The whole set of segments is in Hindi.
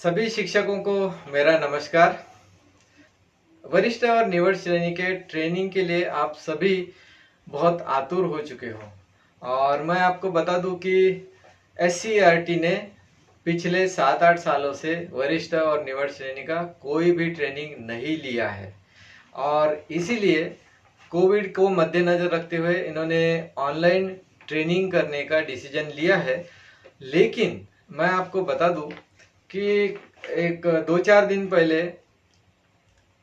सभी शिक्षकों को मेरा नमस्कार। वरिष्ठ और निवड श्रेणी के ट्रेनिंग के लिए आप सभी बहुत आतुर हो चुके हो और मैं आपको बता दूं कि एससीईआरटी ने पिछले 7-8 सालों से वरिष्ठ और निवड श्रेणी का कोई भी ट्रेनिंग नहीं लिया है और इसीलिए कोविड को मद्देनजर रखते हुए इन्होंने ऑनलाइन ट्रेनिंग करने का डिसीजन लिया है। लेकिन मैं आपको बता दूं कि एक 2-4 दिन पहले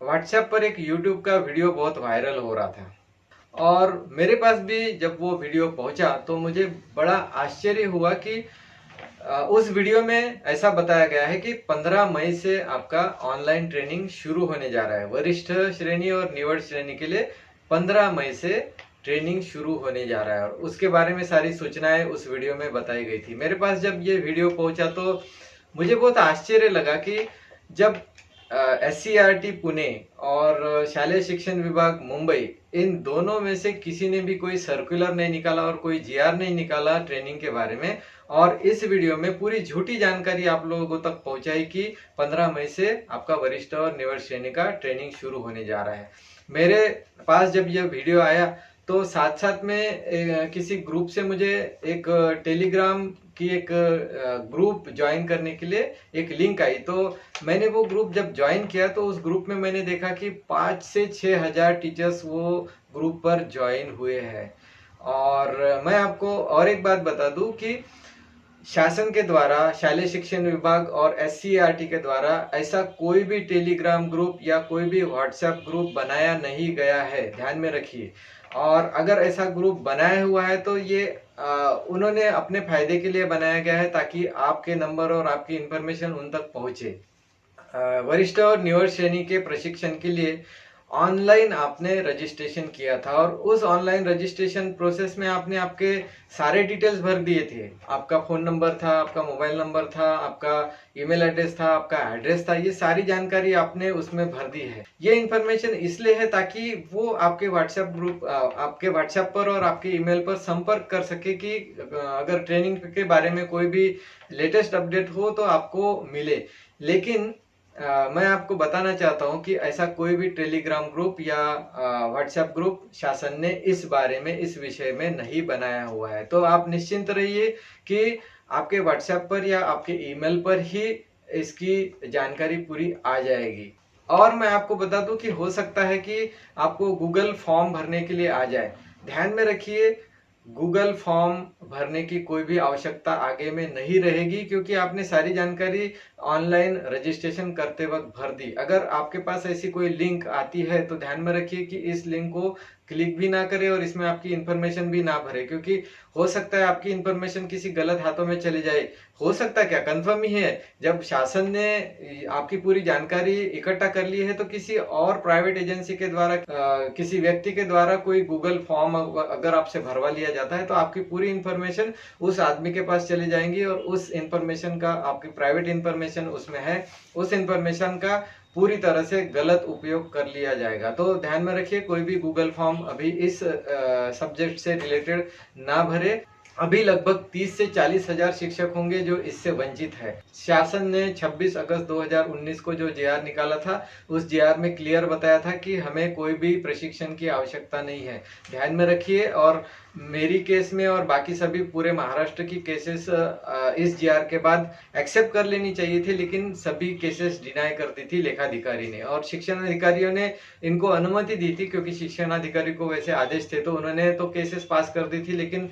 व्हाट्सएप पर एक यूट्यूब का वीडियो बहुत वायरल हो रहा था और मेरे पास भी जब वो वीडियो पहुंचा तो मुझे बड़ा आश्चर्य हुआ कि उस वीडियो में ऐसा बताया गया है कि 15 मई से आपका ऑनलाइन ट्रेनिंग शुरू होने जा रहा है। वरिष्ठ श्रेणी और निवड श्रेणी के लिए 15 मई से ट्रेनिंग शुरू होने जा रहा है और उसके बारे में सारी सूचनाएं उस वीडियो में बताई गई थी। मेरे पास जब ये वीडियो पहुंचा तो मुझे बहुत आश्चर्य लगा कि जब एससीईआरटी पुणे और शालेय शिक्षण विभाग मुंबई इन दोनों में से किसी ने भी कोई सर्कुलर नहीं निकाला और कोई जीआर नहीं निकाला ट्रेनिंग के बारे में और इस वीडियो में पूरी झूठी जानकारी आप लोगों तक पहुंचाई कि 15 मई से आपका वरिष्ठ और निवड श्रेणी का ट्रेनिंग शुरू होने जा रहा है। मेरे पास जब यह वीडियो आया तो साथ साथ में किसी ग्रुप से मुझे एक टेलीग्राम की एक ग्रुप ज्वाइन करने के लिए एक लिंक आई। तो मैंने वो ग्रुप जब ज्वाइन किया तो उस ग्रुप में मैंने देखा कि 5 से 6 हजार टीचर्स वो ग्रुप पर ज्वाइन हुए हैं। और मैं आपको और एक बात बता दूं कि शासन के द्वारा शालेय शिक्षण विभाग और एससीईआरटी के द्वारा ऐसा कोई भी टेलीग्राम ग्रुप या कोई भी व्हाट्सएप ग्रुप बनाया नहीं गया है, ध्यान में रखिए। और अगर ऐसा ग्रुप बनाया हुआ है तो ये उन्होंने अपने फायदे के लिए बनाया गया है ताकि आपके नंबर और आपकी इंफॉर्मेशन उन तक पहुंचे। वरिष्ठ और निवड श्रेणी के प्रशिक्षण के लिए ऑनलाइन आपने रजिस्ट्रेशन किया था और उस ऑनलाइन रजिस्ट्रेशन प्रोसेस में आपने आपके सारे डिटेल्स भर दिए थे। आपका फोन नंबर था, आपका मोबाइल नंबर था, आपका ईमेल एड्रेस था, आपका एड्रेस था, ये सारी जानकारी आपने उसमें भर दी है। ये इन्फॉर्मेशन इसलिए है ताकि वो आपके व्हाट्सएप ग्रुप आपके व्हाट्सएप पर और आपके ईमेल पर संपर्क कर सके कि अगर ट्रेनिंग के बारे में कोई भी लेटेस्ट अपडेट हो तो आपको मिले। लेकिन मैं आपको बताना चाहता हूं कि ऐसा कोई भी टेलीग्राम ग्रुप या व्हाट्सएप ग्रुप शासन ने इस बारे में इस विषय में नहीं बनाया हुआ है। तो आप निश्चिंत रहिए कि आपके व्हाट्सएप पर या आपके ईमेल पर ही इसकी जानकारी पूरी आ जाएगी। और मैं आपको बता दूं कि हो सकता है कि आपको गूगल फॉर्म भरने के लिए आ जाए। ध्यान में रखिए, गूगल फॉर्म भरने की कोई भी आवश्यकता आगे में नहीं रहेगी क्योंकि आपने सारी जानकारी ऑनलाइन रजिस्ट्रेशन करते वक्त भर दी। अगर आपके पास ऐसी कोई लिंक आती है तो ध्यान में रखिए कि इस लिंक को क्लिक भी ना करें और इसमें आपकी इंफॉर्मेशन भी ना भरे क्योंकि हो सकता है आपकी इंफॉर्मेशन किसी गलत हाथों में चले जाए। हो सकता है क्या, कंफर्म ही है, जब शासन ने आपकी पूरी जानकारी इकट्ठा कर ली है तो किसी और प्राइवेट एजेंसी के द्वारा किसी व्यक्ति के द्वारा कोई गूगल फॉर्म अगर आपसे भरवा लिया जाता है तो आपकी पूरी इंफॉर्मेशन उस आदमी के पास चली जाएंगी और उस इंफॉर्मेशन का, आपकी प्राइवेट इंफॉर्मेशन उसमें है, उस इंफॉर्मेशन का पूरी तरह से गलत उपयोग कर लिया जाएगा। तो ध्यान में रखिए, कोई भी गूगल फॉर्म अभी इस सब्जेक्ट से रिलेटेड ना भरे। अभी लगभग 30 से 40 हजार शिक्षक होंगे जो इससे वंचित है। शासन ने 26 अगस्त 2019 को जो जीआर निकाला था उस जीआर में क्लियर बताया था कि हमें कोई भी प्रशिक्षण की आवश्यकता नहीं है। ध्यान में रखिए, और मेरी केस में और बाकी सभी पूरे महाराष्ट्र की केसेस इस जीआर के बाद एक्सेप्ट कर लेनी चाहिए थी, लेकिन सभी केसेस डिनाई कर दी थी लेखाधिकारी ने और शिक्षण अधिकारियों ने इनको अनुमति दी थी क्योंकि शिक्षण अधिकारी को वैसे आदेश थे तो उन्होंने तो केसेस पास कर दी थी, लेकिन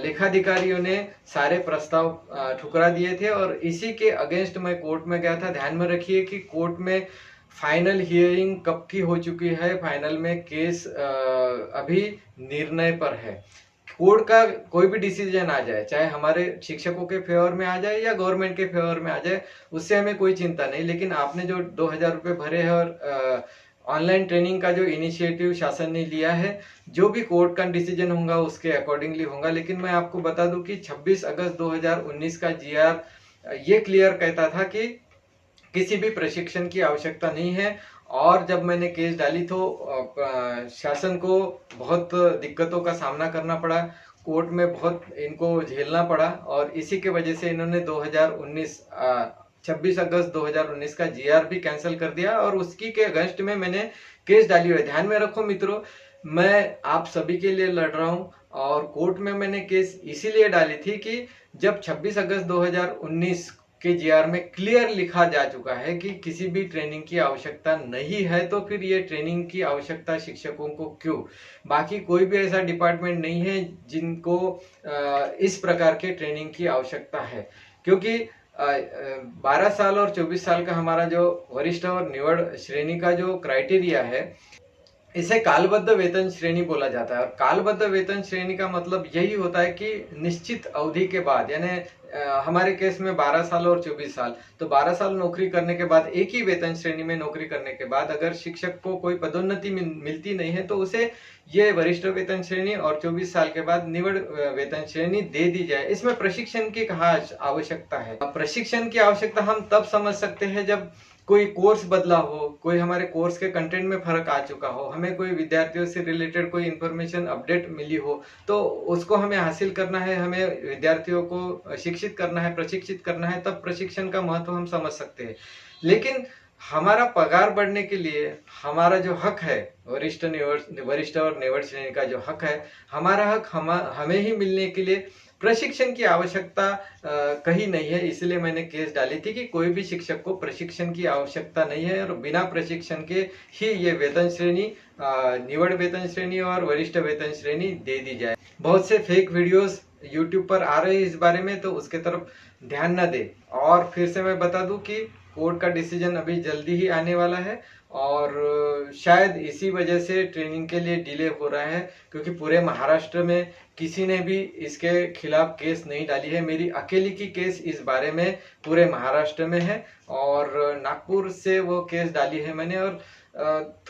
लेखाधिकारियों ने सारे प्रस्ताव ठुकरा दिए थे और इसी के अगेंस्ट मैं कोर्ट में गया था। ध्यान में रखिए कि कोर्ट में फाइनल हियरिंग कब की हो चुकी है, फाइनल में केस अभी निर्णय पर है। कोर्ट का कोई भी डिसीजन आ जाए, चाहे हमारे शिक्षकों के फेवर में आ जाए या गवर्नमेंट के फेवर में आ जाए, उससे हमें कोई चिंता नहीं, लेकिन आपने जो 2000 रुपये भरे हैं और ऑनलाइन ट्रेनिंग का जो इनिशिएटिव शासन ने लिया है, जो भी कोर्ट का डिसीजन होगा उसके अकॉर्डिंगली होगा। लेकिन मैं आपको बता दूं कि 26 अगस्त 2019 का जीआर ये क्लियर कहता था कि किसी भी प्रशिक्षण की आवश्यकता नहीं है। और जब मैंने केस डाली तो शासन को बहुत दिक्कतों का सामना करना पड़ा, कोर्ट में बहुत इनको झेलना पड़ा और इसी के वजह से इन्होंने 2019 26 अगस्त 2019 का जीआर भी कैंसिल कर दिया और उसकी के अगेंस्ट में मैंने केस डाली हुई है। ध्यान में रखो मित्रों, मैं आप सभी के लिए लड़ रहा हूं और कोर्ट में मैंने केस इसीलिए डाली थी कि जब 26 अगस्त 2019 के जीआर में क्लियर लिखा जा चुका है कि किसी भी ट्रेनिंग की आवश्यकता नहीं है, तो फिर ये ट्रेनिंग की आवश्यकता शिक्षकों को क्यों? बाकी कोई भी ऐसा डिपार्टमेंट नहीं है जिनको इस प्रकार के ट्रेनिंग की आवश्यकता है, क्योंकि 12 साल और 24 साल का हमारा जो वरिष्ठ और निवड़ श्रेणी का जो क्राइटेरिया है, इसे कालबद्ध वेतन श्रेणी बोला जाता है। और कालबद्ध वेतन श्रेणी का मतलब यही होता है कि निश्चित अवधि के बाद, यानी हमारे केस में 12 साल और 24 साल, तो 12 साल नौकरी करने के बाद, एक ही वेतन श्रेणी में नौकरी करने के बाद अगर शिक्षक को कोई पदोन्नति मिलती नहीं है तो उसे ये वरिष्ठ वेतन श्रेणी और 24 साल के बाद निवड़ वेतन श्रेणी दे दी जाए। इसमें प्रशिक्षण की कहाँ आवश्यकता है? प्रशिक्षण की आवश्यकता हम तब समझ सकते हैं जब कोई कोर्स बदला हो, कोई हमारे कोर्स के कंटेंट में फर्क आ चुका हो, हमें कोई विद्यार्थियों से रिलेटेड कोई इंफॉर्मेशन अपडेट मिली हो, तो उसको हमें हासिल करना है, हमें विद्यार्थियों को शिक्षित करना है, प्रशिक्षित करना है, तब प्रशिक्षण का महत्व हम समझ सकते हैं। लेकिन हमारा पगार बढ़ने के लिए हमारा जो हक है, वरिष्ठ और निवड़ श्रेणी का जो हक है, हमारा हक हमें ही मिलने के लिए प्रशिक्षण की आवश्यकता कहीं नहीं है। इसलिए मैंने केस डाली थी कि कोई भी शिक्षक को प्रशिक्षण की आवश्यकता नहीं है और बिना प्रशिक्षण के ही ये वेतन श्रेणी, निवड़ वेतन श्रेणी और वरिष्ठ वेतन श्रेणी दे दी जाए। बहुत से फेक वीडियोस यूट्यूब पर आ रहे हैं इस बारे में, तो उसके तरफ ध्यान न दे। और फिर से मैं बता दूं कि कोर्ट का डिसीजन अभी जल्दी ही आने वाला है और शायद इसी वजह से ट्रेनिंग के लिए डिले हो रहा है, क्योंकि पूरे महाराष्ट्र में किसी ने भी इसके खिलाफ केस नहीं डाली है। मेरी अकेली की केस इस बारे में पूरे महाराष्ट्र में है और नागपुर से वो केस डाली है मैंने, और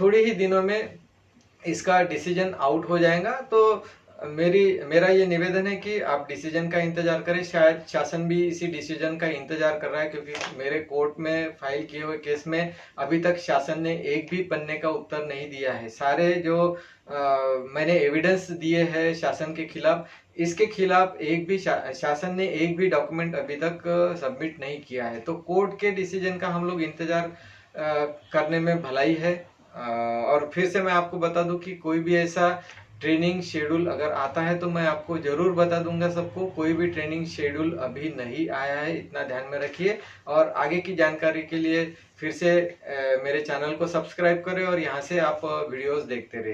थोड़े ही दिनों में इसका डिसीजन आउट हो जाएगा। तो मेरा ये निवेदन है कि आप डिसीजन का इंतजार करें। शायद शासन भी इसी डिसीजन का इंतजार कर रहा है, क्योंकि मेरे कोर्ट में फाइल किए हुए केस में अभी तक शासन ने एक भी पन्ने का उत्तर नहीं दिया है। सारे जो मैंने एविडेंस दिए हैं शासन के खिलाफ, इसके खिलाफ एक भी शासन ने एक भी डॉक्यूमेंट अभी तक सबमिट नहीं किया है। तो कोर्ट के डिसीजन का हम लोग इंतजार करने में भलाई है। और फिर से मैं आपको बता दूं कि कोई भी ऐसा ट्रेनिंग शेड्यूल अगर आता है तो मैं आपको जरूर बता दूंगा सबको। कोई भी ट्रेनिंग शेड्यूल अभी नहीं आया है, इतना ध्यान में रखिए। और आगे की जानकारी के लिए फिर से मेरे चैनल को सब्सक्राइब करें और यहाँ से आप वीडियोस देखते रहिए।